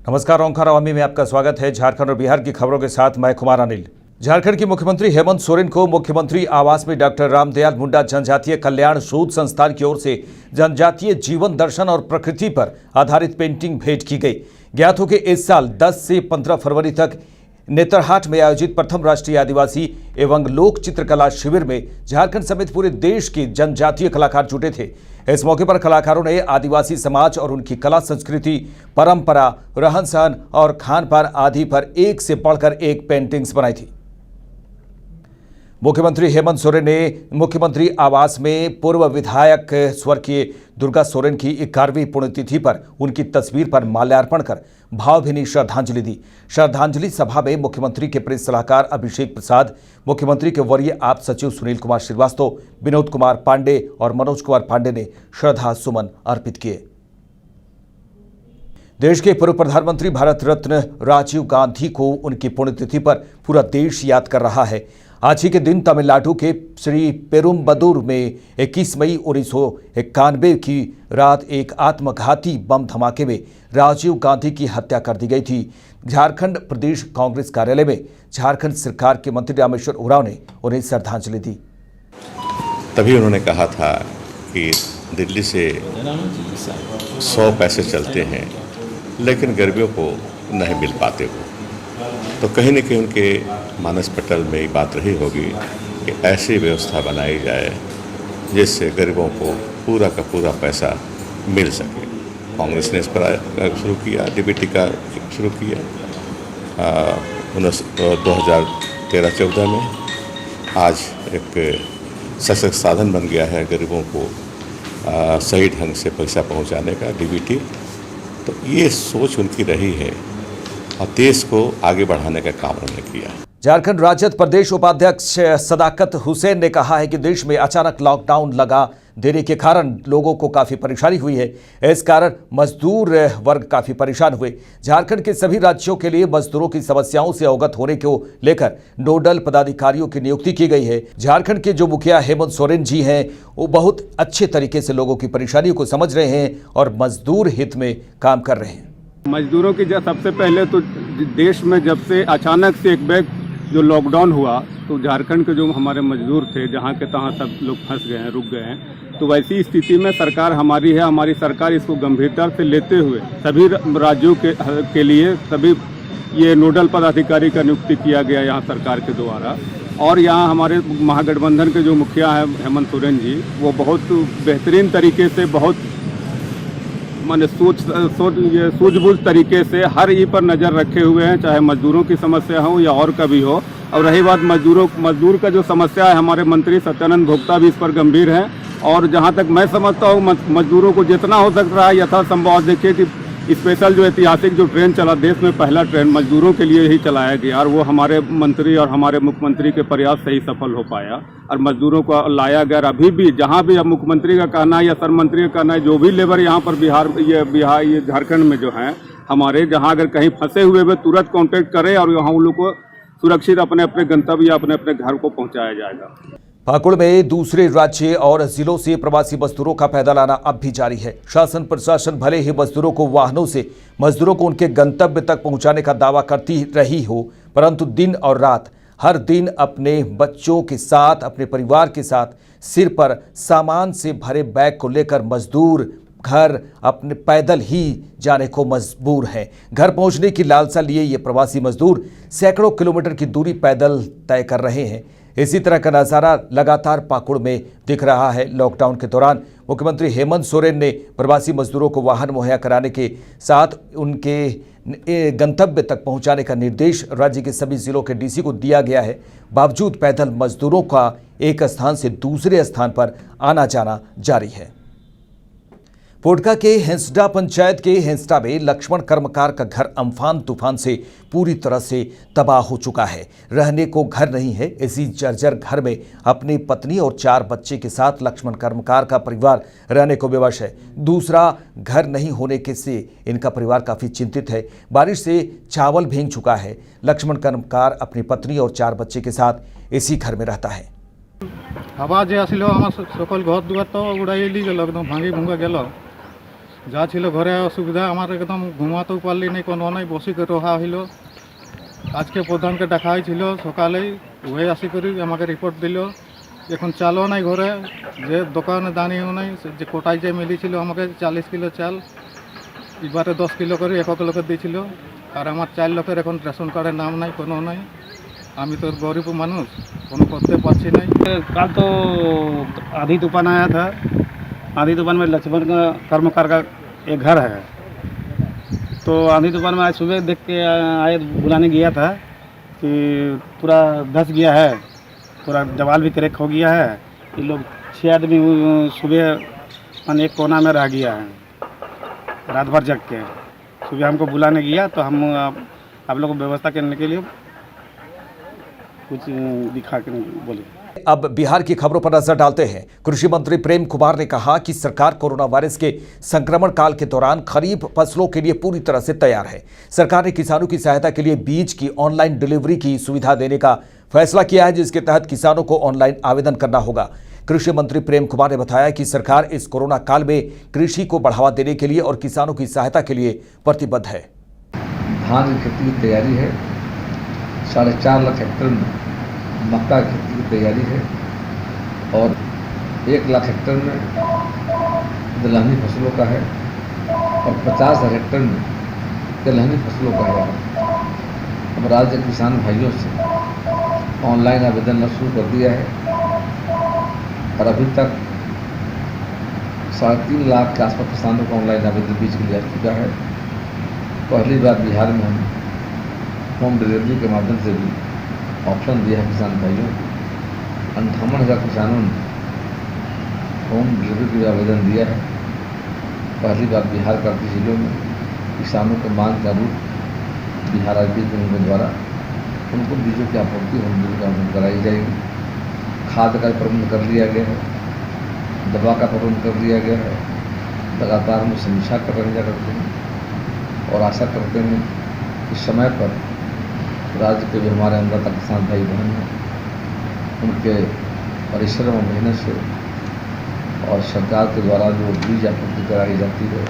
नमस्कार, ओंकार अवामी में आपका स्वागत है। झारखंड और बिहार की खबरों के साथ मैं कुमार अनिल। झारखंड के मुख्यमंत्री हेमंत सोरेन को मुख्यमंत्री आवास में डॉक्टर रामदयाल मुंडा जनजातीय कल्याण शोध संस्थान की ओर से जनजातीय जीवन दर्शन और प्रकृति पर आधारित पेंटिंग भेंट की गई। ज्ञात हो कि इस साल 10 से 15 फरवरी तक नेतरहाट में आयोजित प्रथम राष्ट्रीय आदिवासी एवं लोक चित्रकला शिविर में झारखंड समेत पूरे देश के जनजातीय कलाकार जुटे थे। इस मौके पर कलाकारों ने आदिवासी समाज और उनकी कला संस्कृति, परंपरा, रहन सहन और खान पान आदि पर एक से बढ़कर एक पेंटिंग्स बनाई थी। मुख्यमंत्री हेमंत सोरेन ने मुख्यमंत्री आवास में पूर्व विधायक स्वर्गीय दुर्गा सोरेन की 51वीं पुण्यतिथि पर उनकी तस्वीर पर माल्यार्पण कर भावभीनी श्रद्धांजलि दी। श्रद्धांजलि सभा में मुख्यमंत्री के प्रेस सलाहकार अभिषेक प्रसाद, मुख्यमंत्री के वरीय आप सचिव सुनील कुमार श्रीवास्तव, विनोद कुमार पांडे और मनोज कुमार पांडे ने श्रद्धा सुमन अर्पित किए। देश के पूर्व प्रधानमंत्री भारत रत्न राजीव गांधी को उनकी पुण्यतिथि पर पूरा देश याद कर रहा है। आज ही के दिन तमिलनाडु के श्री पेरुम्बदूर में 21 मई 1991 की रात एक आत्मघाती बम धमाके में राजीव गांधी की हत्या कर दी गई थी। झारखंड प्रदेश कांग्रेस कार्यालय में झारखंड सरकार के मंत्री रामेश्वर उरांव ने उन्हें श्रद्धांजलि दी। तभी उन्होंने कहा था कि दिल्ली से 100 पैसे चलते हैं लेकिन गरीबों को नहीं मिल पाते हो, तो कहीं न कहीं उनके मानस पटल में ये बात रही होगी कि ऐसी व्यवस्था बनाई जाए जिससे गरीबों को पूरा का पूरा पैसा मिल सके। कांग्रेस ने इस पर शुरू किया, डीबीटी का शुरू किया 2013-14 में। आज एक सशक्त साधन बन गया है गरीबों को सही ढंग से पैसा पहुंचाने का, डीबीटी। तो ये सोच उनकी रही है और देश को आगे बढ़ाने का काम उन्होंने किया। झारखंड राजद प्रदेश उपाध्यक्ष सदाकत हुसैन ने कहा है कि देश में अचानक लॉकडाउन लगा देने के कारण लोगों को काफी परेशानी हुई है। इस कारण मजदूर वर्ग काफी परेशान हुए। झारखंड के सभी राज्यों के लिए मजदूरों की समस्याओं से अवगत होने को लेकर नोडल पदाधिकारियों की नियुक्ति की गई है। झारखंड के जो मुखिया हेमंत सोरेन जी हैं, वो बहुत अच्छे तरीके से लोगों की परेशानियों को समझ रहे हैं और मजदूर हित में काम कर रहे हैं। मजदूरों की सबसे पहले तो देश में जब से अचानक से एक बैग जो लॉकडाउन हुआ तो झारखंड के जो हमारे मजदूर थे जहाँ के तहाँ सब लोग फंस गए हैं, रुक गए हैं। तो वैसी स्थिति में सरकार हमारी है, हमारी सरकार इसको गंभीरता से लेते हुए सभी राज्यों के लिए सभी ये नोडल पदाधिकारी का नियुक्ति किया गया यहाँ सरकार के द्वारा। और यहाँ हमारे महागठबंधन के जो मुखिया हैं हेमंत सोरेन जी, वो बहुत बेहतरीन तरीके से, बहुत माने सूझबूझ तरीके से हर ई पर नज़र रखे हुए हैं, चाहे मजदूरों की समस्या हो या और कभी हो। और रही बात मजदूर का जो समस्या है, हमारे मंत्री सत्यानंद भोक्ता भी इस पर गंभीर हैं। और जहां तक मैं समझता हूं मजदूरों को जितना हो सकता है यथासंभव, देखिए कि स्पेशल जो ऐतिहासिक जो ट्रेन चला, देश में पहला ट्रेन मजदूरों के लिए ही चलाया गया और वो हमारे मंत्री और हमारे मुख्यमंत्री के प्रयास से ही सफल हो पाया और मजदूरों को लाया गया। अभी भी जहाँ भी अब मुख्यमंत्री का कहना है या सर मंत्री का कहना है, जो भी लेबर यहाँ पर ये झारखंड में जो है हमारे, जहाँ अगर कहीं फंसे हुए वे तुरंत कॉन्टेक्ट करें और यहाँ उन लोग को सुरक्षित अपने अपने गंतव्य या अपने अपने घर को पहुँचाया जाएगा। पाकुड़ में दूसरे राज्य और जिलों से प्रवासी मजदूरों का पैदल आना अब भी जारी है। शासन प्रशासन भले ही मजदूरों को वाहनों से मजदूरों को उनके गंतव्य तक पहुंचाने का दावा करती रही हो, परंतु दिन और रात हर दिन अपने बच्चों के साथ, अपने परिवार के साथ सिर पर सामान से भरे बैग को लेकर मजदूर घर अपने पैदल ही जाने को मजबूर हैं। घर पहुंचने की लालसा लिए ये प्रवासी मजदूर सैकड़ों किलोमीटर की दूरी पैदल तय कर रहे हैं। इसी तरह का नज़ारा लगातार पाकुड़ में दिख रहा है। लॉकडाउन के दौरान मुख्यमंत्री हेमंत सोरेन ने प्रवासी मजदूरों को वाहन मुहैया कराने के साथ उनके गंतव्य तक पहुंचाने का निर्देश राज्य के सभी जिलों के डीसी को दिया गया है। बावजूद पैदल मजदूरों का एक स्थान से दूसरे स्थान पर आना जाना जारी है। पोटका के हेंसडा पंचायत के हेंसडा में लक्ष्मण कर्मकार का घर अम्फान तूफान से पूरी तरह से तबाह हो चुका है। रहने को घर नहीं है। इसी जर्जर घर में अपनी पत्नी और 4 बच्चे के साथ लक्ष्मण कर्मकार का परिवार रहने को विवश है। दूसरा घर नहीं होने के से इनका परिवार काफ़ी चिंतित है। बारिश से चावल भीग चुका है। लक्ष्मण कर्मकार अपनी पत्नी और 4 बच्चे के साथ इसी घर में रहता है। हवा जे आसिलो आमार सकल घर दुआर तो उड़ाइली गेल, एकदम भांगी भुंगा गेल। যা ছিল ঘরে অসুবিধা আমার একদম ঘুমাতেও পারলি নাই, কোনো নাই, বসে করে রহা হইল। আজকে প্রধানকে দেখা হয়েছিল সকালেই, ওই আসি করি আমাকে রিপোর্ট দিল এখন চালও নাই ঘরে, যে দোকানে দাঁড়িয়েও নাই, যে কোটায় যে মিলিছিল আমাকে 40 কিলো চাল এবারে 10 কিলো করে একক লোকের দিয়েছিল। আর আমার 4 লোকের এখন রেশন কার্ডের নাম নাই, কোনো নাই। আমি তো गरीब মানুষ, কোনো করতে পারছি নাই। कल तो आधी तूफान आया था। आधी तूफान में लक्ष्मण का कर्मकार का एक घर है, तो आधी तूफान में आज सुबह देख के आए, बुलाने गया था कि पूरा धंस गया है, पूरा दीवार भी क्रैक हो गया है। ये लोग 6 आदमी सुबह एक कोना में रह गया है, रात भर जग के। सुबह हमको बुलाने गया तो हम आप लोग को व्यवस्था करने के लिए कुछ दिखा के बोले। अब बिहार की खबरों पर नजर डालते हैं। कृषि मंत्री प्रेम कुमार ने कहा कि सरकार कोरोना वायरस के संक्रमण काल के दौरान खरीफ फसलों के लिए पूरी तरह से तैयार है। सरकार ने किसानों की सहायता के लिए बीज की ऑनलाइन डिलीवरी की सुविधा देने का फैसला किया है, जिसके तहत किसानों को ऑनलाइन आवेदन करना होगा। कृषि मंत्री प्रेम कुमार ने बताया कि सरकार इस कोरोना काल में कृषि को बढ़ावा देने के लिए और किसानों की सहायता के लिए प्रतिबद्ध है। धान की खेती की तैयारी है, 4.5 लाख हेक्टेयर में मक्का की खेती की तैयारी है और 1 लाख हेक्टेयर में दलहनी फसलों का है और 50,000 हेक्टेयर में दलहनी फसलों का है। अब राज्य के किसान भाइयों से ऑनलाइन आवेदन शुरू कर दिया है और अभी तक 3.5 लाख के आसपास किसानों का ऑनलाइन आवेदन बीज के लिए आ चुका है। पहली बार बिहार में हम होम डिलीवरी के माध्यम से भी ऑप्शन दिया है किसान भाइयों को। 58,000 किसानों ने होम डिलीवरी के लिए आवेदन दिया है। पहली बार बिहार का जिलों में किसानों को मांग के अनुरूप बिहार राज्य के द्वारा उनको बीजों की आपूर्ति होम डिलीवरी का आवेदन कराई जाएगी। खाद का प्रबंध कर लिया गया है, दवा का प्रबंध कर लिया गया है। लगातार हम समीक्षा कर रहे करते हैं और आशा करते हैं कि समय पर राज्य के जो हमारे अन्नदाता किसान भाई बहन हैं उनके परिश्रम और मेहनत से और सरकार के द्वारा जो बीज आपूर्ति कराई जाती है।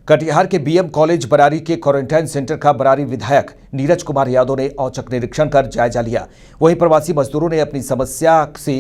कटिहार के बीएम कॉलेज बरारी के क्वारंटाइन सेंटर का बरारी विधायक नीरज कुमार यादव ने औचक निरीक्षण कर जायजा लिया। वहीं प्रवासी मजदूरों ने अपनी समस्या से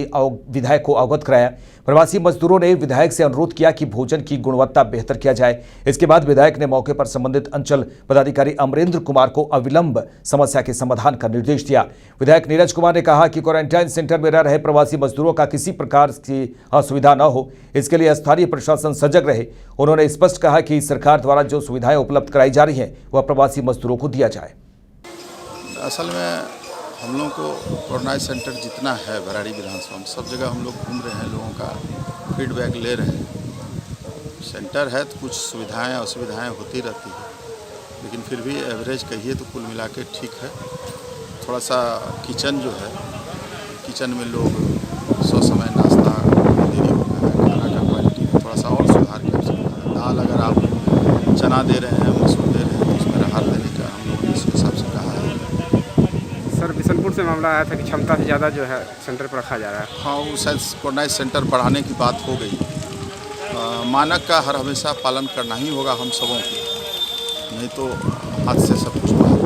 विधायक को अवगत कराया। प्रवासी मजदूरों ने विधायक से अनुरोध किया कि भोजन की गुणवत्ता बेहतर किया जाए। इसके बाद विधायक ने मौके पर संबंधित अंचल पदाधिकारी अमरेंद्र कुमार को अविलंब समस्या के समाधान का निर्देश दिया। विधायक नीरज कुमार ने कहा कि क्वारंटाइन सेंटर में रह रहे प्रवासी मजदूरों का किसी प्रकार की असुविधा न हो, इसके लिए स्थानीय प्रशासन सजग रहे। उन्होंने स्पष्ट कहा कि सरकार द्वारा जो सुविधाएं उपलब्ध कराई जा रही हैं वह प्रवासी मजदूरों को दिया जाए। असल में हम लोगों को क्वारंटाइन सेंटर जितना है बरारी विधानसभा में सब जगह हम लोग घूम रहे हैं, लोगों का फीडबैक ले रहे हैं। सेंटर है तो कुछ सुविधाएं असुविधाएं होती रहती है, लेकिन फिर भी एवरेज कहिए तो कुल मिला के ठीक है। थोड़ा सा किचन जो है, किचन में लोग समय नाश्ता देरी हो गया है, खाना का क्वालिटी में थोड़ा सा और सुधार किया सकता है। दाल अगर आप चना दे रहे हैं, मसूर दे रहे हैं तो उसमें राहत देने का हम लोगों ने इस हिसाब से कहा है। सर बिशनपुर से मामला आया था कि क्षमता से ज़्यादा जो है सेंटर पर रखा जा रहा है। हाँ, वो शायद क्वारंटाइन सेंटर बढ़ाने की बात हो गई। मानक का हर हमेशा पालन करना ही होगा हम सबों को, नहीं तो हाथ से सब कुछ बाहर।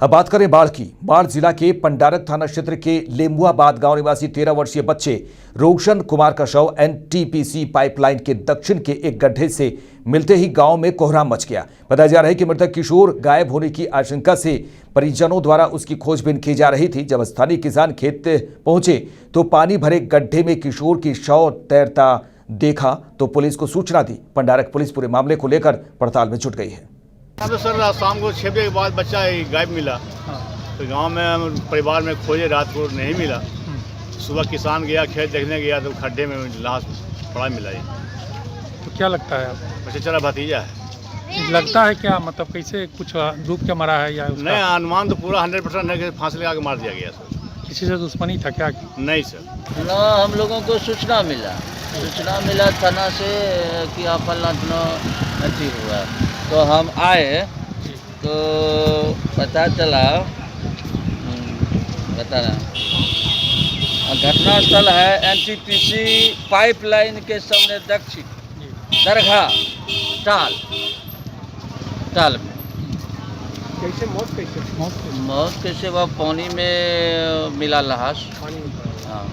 अब बात करें बाढ़ की। बाढ़ जिला के पंडारक थाना क्षेत्र के लेमुआबाद गांव निवासी 13 वर्षीय बच्चे रोशन कुमार का शव एनटीपीसी पाइपलाइन के दक्षिण के एक गड्ढे से मिलते ही गांव में कोहराम मच गया। बताया जा रहा है कि मृतक किशोर गायब होने की आशंका से परिजनों द्वारा उसकी खोजबीन की जा रही थी। जब स्थानीय किसान खेत पहुंचे तो पानी भरे गड्ढे में किशोर की शव तैरता देखा तो पुलिस को सूचना दी। पंडारक पुलिस पूरे मामले को लेकर पड़ताल में जुट गई है। तो सर शाम को 6 बजे के बाद बच्चा गायब मिला। तो गांव में परिवार में खोजे, रात को नहीं मिला। सुबह किसान गया, खेत देखने गया तो खड्डे में लाश पड़ा मिला। ये तो क्या लगता है आपको? बेचारा भतीजा है। लगता है क्या, मतलब कैसे कुछ डूब के मरा है या नहीं, अनुमान तो पूरा 100% है कि फांसी लगा के मार दिया गया सर। किसी से दुश्मनी था क्या? नहीं सर, ना हम लोगों को सूचना मिला थाना से कि फलना अथी हुआ, तो हम आए तो पता चला, बता रहा घटना स्थल है एनटीपीसी पाइपलाइन के सामने दक्षिण दरगाह टाल में। कैसे मौत कैसे वह पानी में मिला लाश। हाँ।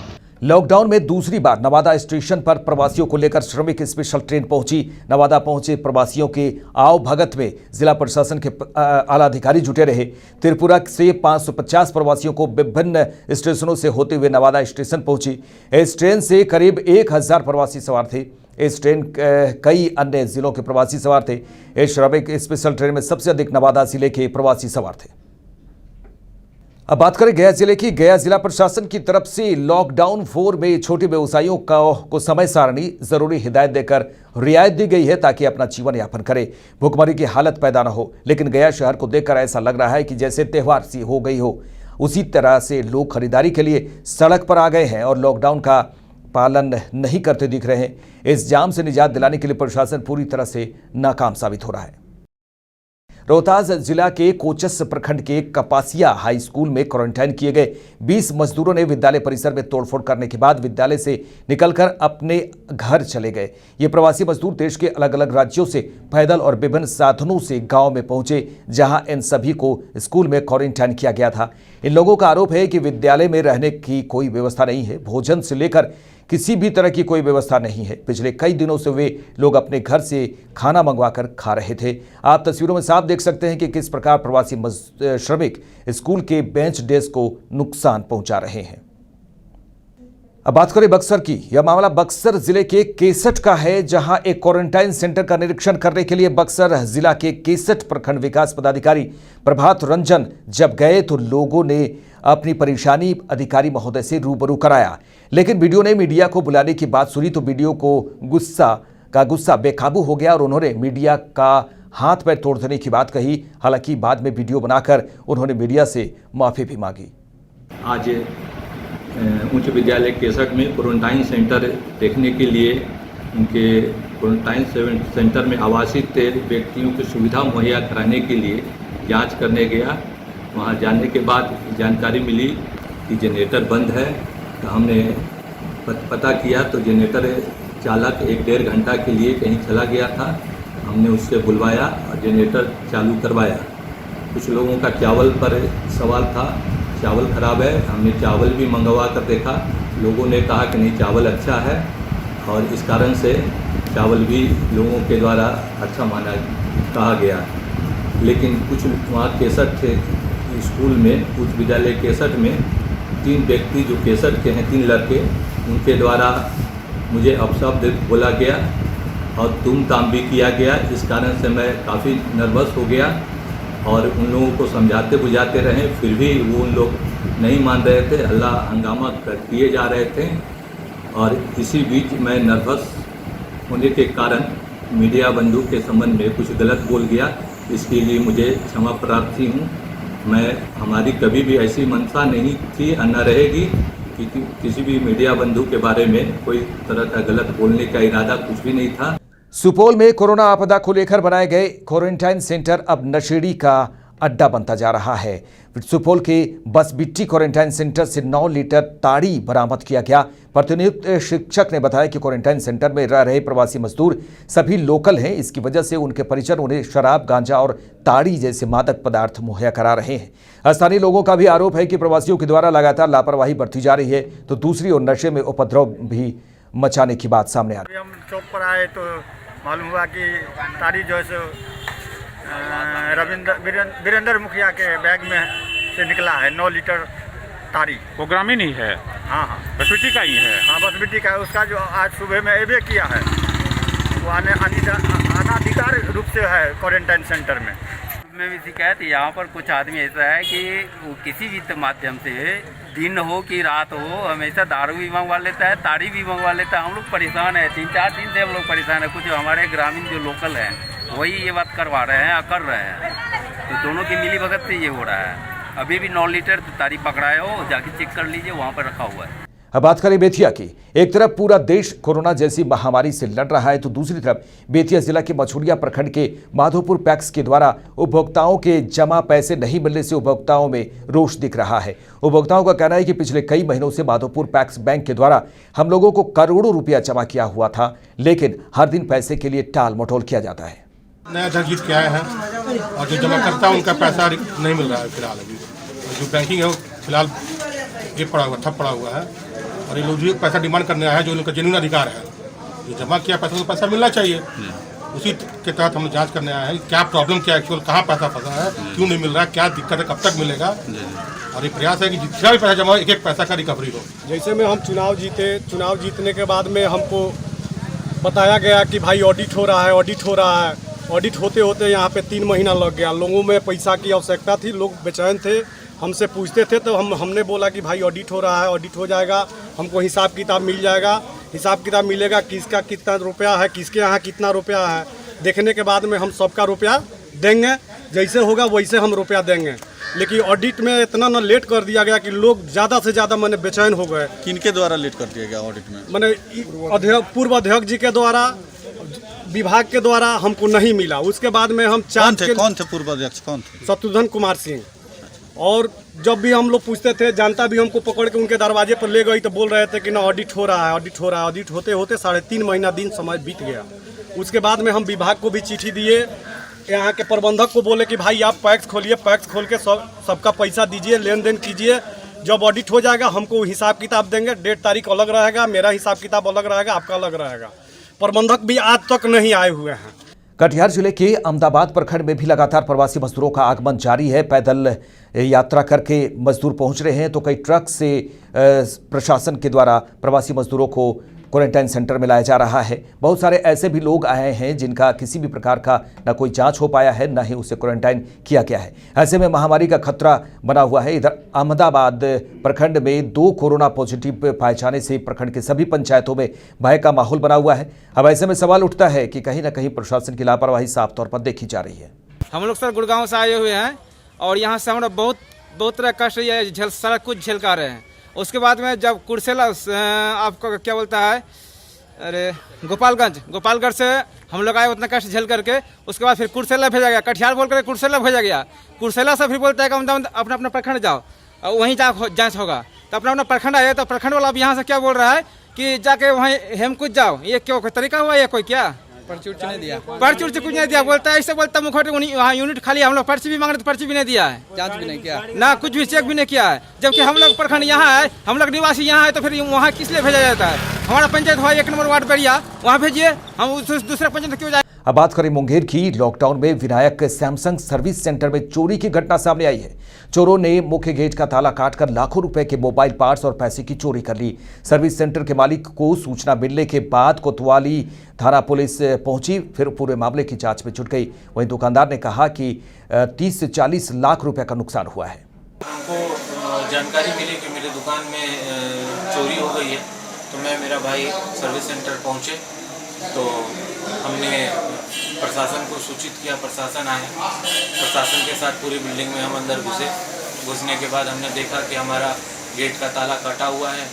लॉकडाउन में दूसरी बार नवादा स्टेशन पर प्रवासियों को लेकर श्रमिक स्पेशल ट्रेन पहुंची। नवादा पहुंचे प्रवासियों के आओ भगत में जिला प्रशासन के आला अधिकारी जुटे रहे। त्रिपुरा से 550 प्रवासियों को विभिन्न स्टेशनों से होते हुए नवादा स्टेशन पहुंची। इस ट्रेन से करीब 1000 प्रवासी सवार थे। इस ट्रेन कई अन्य जिलों के प्रवासी सवार थे। इस श्रमिक स्पेशल ट्रेन में सबसे अधिक नवादा जिले के प्रवासी सवार थे। अब बात करें गया जिले की। गया जिला प्रशासन की तरफ से लॉकडाउन 4 में छोटे व्यवसायियों को समय सारणी जरूरी हिदायत देकर रियायत दी गई है ताकि अपना जीवन यापन करें, भुखमरी की हालत पैदा न हो। लेकिन गया शहर को देखकर ऐसा लग रहा है कि जैसे त्योहार सी हो गई हो। उसी तरह से लोग खरीदारी के लिए सड़क पर आ गए हैं और लॉकडाउन का पालन नहीं करते दिख रहे हैं। इस जाम से निजात दिलाने के लिए प्रशासन पूरी तरह से नाकाम साबित हो रहा है। रोहतास जिला के कोचस प्रखंड के कपासिया हाई स्कूल में क्वारंटाइन किए गए 20 मजदूरों ने विद्यालय परिसर में तोड़फोड़ करने के बाद विद्यालय से निकलकर अपने घर चले गए। ये प्रवासी मजदूर देश के अलग अलग राज्यों से पैदल और विभिन्न साधनों से गांव में पहुंचे, जहां इन सभी को स्कूल में क्वारंटाइन किया गया था। इन लोगों का आरोप है कि विद्यालय में रहने की कोई व्यवस्था नहीं है, भोजन से लेकर किसी भी तरह की कोई व्यवस्था नहीं है। पिछले कई दिनों से वे लोग अपने घर से खाना मंगवाकर खा रहे थे। आप तस्वीरों में साफ देख सकते हैं कि किस प्रकार प्रवासी श्रमिक स्कूल के बेंच डेस्क को नुकसान पहुंचा रहे हैं। अब बात करें बक्सर की। यह मामला बक्सर जिले के केसठ का है, जहां एक क्वारंटाइन सेंटर का निरीक्षण करने के लिए बक्सर जिला के केसठ प्रखंड विकास पदाधिकारी प्रभात रंजन जब गए तो लोगों ने अपनी परेशानी अधिकारी महोदय से रूबरू कराया। लेकिन वीडियो ने मीडिया को बुलाने की बात सुनी तो वीडियो को गुस्सा बेकाबू हो गया और उन्होंने मीडिया का हाथ पैर तोड़ देने की बात कही। हालांकि बाद में वीडियो बनाकर उन्होंने मीडिया से माफी भी मांगी। आज उच्च विद्यालय केसठ में क्वारंटाइन सेंटर देखने के लिए उनके क्वारंटाइन सेंटर में आवासित व्यक्तियों की सुविधा मुहैया कराने के लिए जांच करने गया। वहां जाने के बाद जानकारी मिली कि जनरेटर बंद है। तो हमने पता किया तो जनरेटर चालक 1-1.5 घंटा के लिए कहीं चला गया था। हमने उससे बुलवाया और जनरेटर चालू करवाया। कुछ लोगों का चावल पर सवाल था, चावल ख़राब है। हमने चावल भी मंगवा कर देखा, लोगों ने कहा कि नहीं चावल अच्छा है और इस कारण से चावल भी लोगों के द्वारा अच्छा माना कहा गया। लेकिन कुछ वहाँ केसठ थे स्कूल में, उच्च विद्यालय केसठ में 3 व्यक्ति जो केसठ के हैं, 3 लड़के, उनके द्वारा मुझे अपशब्द बोला गया और तुम ताम भी किया गया। इस कारण से मैं काफ़ी नर्वस हो गया और उन लोगों को समझाते बुझाते रहे, फिर भी वो उन लोग नहीं मान रहे थे, हल्ला हंगामा किए जा रहे थे। और इसी बीच मैं नर्वस होने के कारण मीडिया बंधु के संबंध में कुछ गलत बोल गया। इसके लिए मुझे क्षमा प्रार्थी हूँ। हमारी कभी भी ऐसी मंशा नहीं थी और न रहेगी कि किसी भी मीडिया बंधु के बारे में कोई तरह का गलत बोलने का इरादा कुछ भी नहीं था। सुपौल में कोरोना आपदा को लेकर बनाए गए क्वारंटाइन सेंटर अब नशेड़ी का अड्डा बनता जा रहा है। सुपौल के बसबिट्टी क्वारंटाइन सेंटर से 9 लीटर ताड़ी बरामद किया गया। प्रतिनियुक्त शिक्षक ने बताया कि क्वारंटाइन सेंटर में रह रहे प्रवासी मजदूर सभी लोकल हैं। इसकी वजह से उनके परिजन उन्हें शराब, गांजा और ताड़ी जैसे मादक पदार्थ मुहैया करा रहे हैं। स्थानीय लोगों का भी आरोप है कि प्रवासियों के द्वारा लगातार लापरवाही बरती जा रही है, तो दूसरी ओर नशे में उपद्रव भी मचाने की बात सामने आ रही है। हम चौक पर आए तो मालूम हुआ कि ताड़ी जो है वीरेंद्र मुखिया के बैग में से निकला है 9 लीटर ताड़ी। वो ग्रामीण ही है? हाँ, बसबिट्टी का ही है। हाँ, बसबिट्टी का है। उसका जो आज सुबह में एबे किया है वो अनाधिकार रूप से है क्वारंटाइन सेंटर में। में भी शिकायत यहाँ पर कुछ आदमी ऐसा है कि वो किसी भी माध्यम से दिन हो कि रात हो हमेशा दारू भी मंगवा लेता है, ताड़ी भी मंगवा लेता है। हम लोग परेशान हैं, 3-4 दिन से हम लोग परेशान हैं। कुछ हमारे ग्रामीण जो लोकल हैं वही ये बात करवा रहे हैं, कर रहे हैं। तो दोनों की मिली भगत से ये हो रहा है। अभी भी 9 लीटर ताड़ी पकड़ाए हो, जाके चेक कर लीजिए, वहाँ पर रखा हुआ है। अब बात करें बेतिया की। एक तरफ पूरा देश कोरोना जैसी महामारी से लड़ रहा है तो दूसरी तरफ बेतिया जिला के मछुरिया प्रखंड के माधोपुर पैक्स के द्वारा उपभोक्ताओं के जमा पैसे नहीं मिलने से उपभोक्ताओं में रोष दिख रहा है। उपभोक्ताओं का कहना है कि पिछले कई महीनों से माधोपुर पैक्स बैंक के द्वारा हम लोगों को करोड़ों रुपया जमा किया हुआ था, लेकिन हर दिन पैसे के लिए टाल मटोल किया जाता है। नया घर जीत के आए हैं और जो जमा करता है उनका पैसा नहीं मिल रहा है फिलहाल अभी। जो बैंकिंग है वो फिलहाल ये पड़ा हुआ ठप पड़ा हुआ है और ये लोग जो पैसा डिमांड करने आया है जो उनका जेन्युइन अधिकार है, जो जमा किया पैसा तो पैसा मिलना चाहिए। उसी के तहत हम जांच करने आए हैं क्या प्रॉब्लम क्या एक्चुअल कहाँ पैसा फंसा है, क्यों नहीं मिल रहा है, क्या दिक्कत है, कब तक मिलेगा। और ये प्रयास है कि जितना भी पैसा जमा हो एक एक पैसा का रिकवरी हो। जैसे में हम चुनाव जीते, चुनाव जीतने के बाद में हमको बताया गया कि भाई ऑडिट हो रहा है, ऑडिट हो रहा है। ऑडिट होते होते यहाँ पे 3 महीना लग गया। लोगों में पैसा की आवश्यकता थी, लोग बेचैन थे, हमसे पूछते थे तो हमने बोला कि भाई ऑडिट हो रहा है, ऑडिट हो जाएगा, हमको हिसाब किताब मिल जाएगा। हिसाब किताब मिलेगा, किसका कितना रुपया है, किसके यहाँ कितना रुपया है, देखने के बाद में हम सबका रुपया देंगे, जैसे होगा वैसे हम रुपया देंगे। लेकिन ऑडिट में इतना ना लेट कर दिया गया कि लोग ज़्यादा से ज़्यादा मैंने बेचैन हो गए। किनके द्वारा लेट कर दिया गया ऑडिट में? मैंने पूर्व अध्यक्ष जी के द्वारा, विभाग के द्वारा हमको नहीं मिला। उसके बाद में हम कौन थे पूर्व अध्यक्ष कौन थे? शत्रुघ्न कुमार सिंह। और जब भी हम लोग पूछते थे, जनता भी हमको पकड़ के उनके दरवाजे पर ले गई तो बोल रहे थे कि ना ऑडिट हो रहा है, ऑडिट हो रहा है। ऑडिट होते होते 3.5 महीना दिन समय बीत गया। उसके बाद में हम विभाग को भी चिट्ठी दिए, यहाँ के प्रबंधक को बोले कि भाई आप पैक्स खोलिए, पैक्स खोल के सबका पैसा दीजिए, लेन देन कीजिए। जब ऑडिट हो जाएगा हमको हिसाब किताब देंगे, डेट तारीख अलग रहेगा, मेरा हिसाब किताब अलग रहेगा, आपका अलग रहेगा। प्रबंधक भी आज तक नहीं आए हुए हैं। कटिहार जिले के अहमदाबाद प्रखंड में भी लगातार प्रवासी मजदूरों का आगमन जारी है। पैदल यात्रा करके मजदूर पहुंच रहे हैं तो कई ट्रक से प्रशासन के द्वारा प्रवासी मजदूरों को क्वारंटाइन सेंटर में लाया जा रहा है। बहुत सारे ऐसे भी लोग आए हैं जिनका किसी भी प्रकार का न कोई जांच हो पाया है, न ही उसे क्वारंटाइन किया गया है। ऐसे में महामारी का खतरा बना हुआ है। इधर अहमदाबाद प्रखंड में 2 कोरोना पॉजिटिव पाए जाने से प्रखंड के सभी पंचायतों में भय का माहौल बना हुआ है। अब ऐसे में सवाल उठता है कि कहीं न कहीं प्रशासन की लापरवाही साफ तौर पर देखी जा रही है। हम लोग सर गुड़गांव से आए हुए हैं और यहाँ से हमारा बहुत तरह कष्ट सारा कुछ झेल कर रहे हैं। उसके बाद में जब कुर्सेला आपको क्या बोलता है, अरे गोपालगंज से हम लोग आए उतना कष्ट झेल करके। उसके बाद फिर कुर्सेला भेजा गया, कटिहार बोल कर कुर्सेला भेजा गया। कुर्सेला से फिर बोलता है कि अपना अपना प्रखंड जाओ और वहीं जांच होगा। तो अपना प्रखंड आए तो प्रखंड वाला अब यहाँ से क्या बोल रहा है कि जाके वहीं हेमकुंज जाओ। ये क्यों कोई तरीका हुआ, ये कोई क्या पर्ची कुछ नहीं दिया, बोलता है ऐसे बोलता मुखौटे वहाँ यूनिट खाली। हम लोग पर्ची भी मांग रहे तो पर्ची भी नहीं दिया है, जांच भी नहीं किया ना, कुछ भी चेक भी नहीं किया है। जबकि हम लोग प्रखंड यहाँ है, हम लोग निवासी यहाँ है, तो फिर वहाँ किस लिए भेजा जाता है? हमारा पंचायत हुआ 1 नंबर वार्ड बढ़िया, वहाँ भेजिए, हम दूसरे पंचायत क्यों जाए? अब बात करें मुंगेर की। लॉकडाउन में विनायक सैमसंग सर्विस सेंटर में चोरी की घटना सामने आई है। चोरों ने मुख्य गेट का ताला काटकर लाखों रुपए के मोबाइल पार्ट्स और पैसे की चोरी कर ली। सर्विस सेंटर के मालिक को सूचना मिलने के बाद कोतवाली थाना पुलिस पहुंची, फिर पूरे मामले की जांच में जुट गई। वहीं दुकानदार ने कहा कि 30 से 40 लाख रुपए का नुकसान हुआ है। हमको जानकारी मिली कि मेरी दुकान में चोरी हो गई है, तो मैं मेरा भाई सर्विस सेंटर पहुंचे तो हमने प्रशासन को सूचित किया। प्रशासन आया, प्रशासन के साथ पूरी बिल्डिंग में हम अंदर घुसने के बाद हमने देखा कि हमारा गेट का ताला कटा हुआ है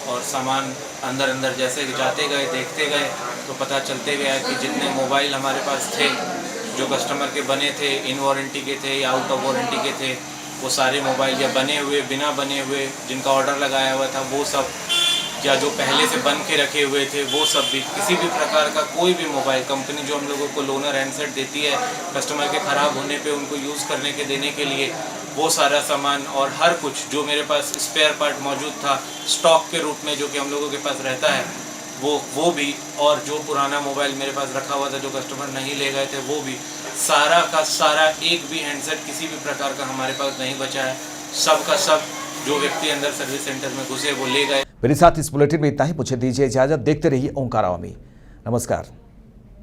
और सामान अंदर जैसे जाते गए देखते गए तो पता चलते गया कि जितने मोबाइल हमारे पास थे जो कस्टमर के बने थे, इन वारंटी के थे या आउट ऑफ वारंटी के थे, वो सारे मोबाइल या बने हुए, बिना बने हुए, जिनका ऑर्डर लगाया हुआ था वो सब, या जो पहले से बन के रखे हुए थे वो सब भी, किसी भी प्रकार का कोई भी मोबाइल कंपनी जो हम लोगों को लोनर हैंडसेट देती है कस्टमर के ख़राब होने पे उनको यूज़ करने के देने के लिए, वो सारा सामान और हर कुछ जो मेरे पास स्पेयर पार्ट मौजूद था स्टॉक के रूप में जो कि हम लोगों के पास रहता है वो भी, और जो पुराना मोबाइल मेरे पास रखा हुआ था जो कस्टमर नहीं ले गए थे वो भी, सारा का सारा एक भी हैंडसेट किसी भी प्रकार का हमारे पास नहीं बचा है। सब का सब जो व्यक्ति अंदर सर्विस सेंटर में घुसे वो ले गए। मेरे साथ इस बुलेटिन में इतना ही। मुझे दीजिए इजाजत। देखते रहिए ओंकार आवामी। नमस्कार।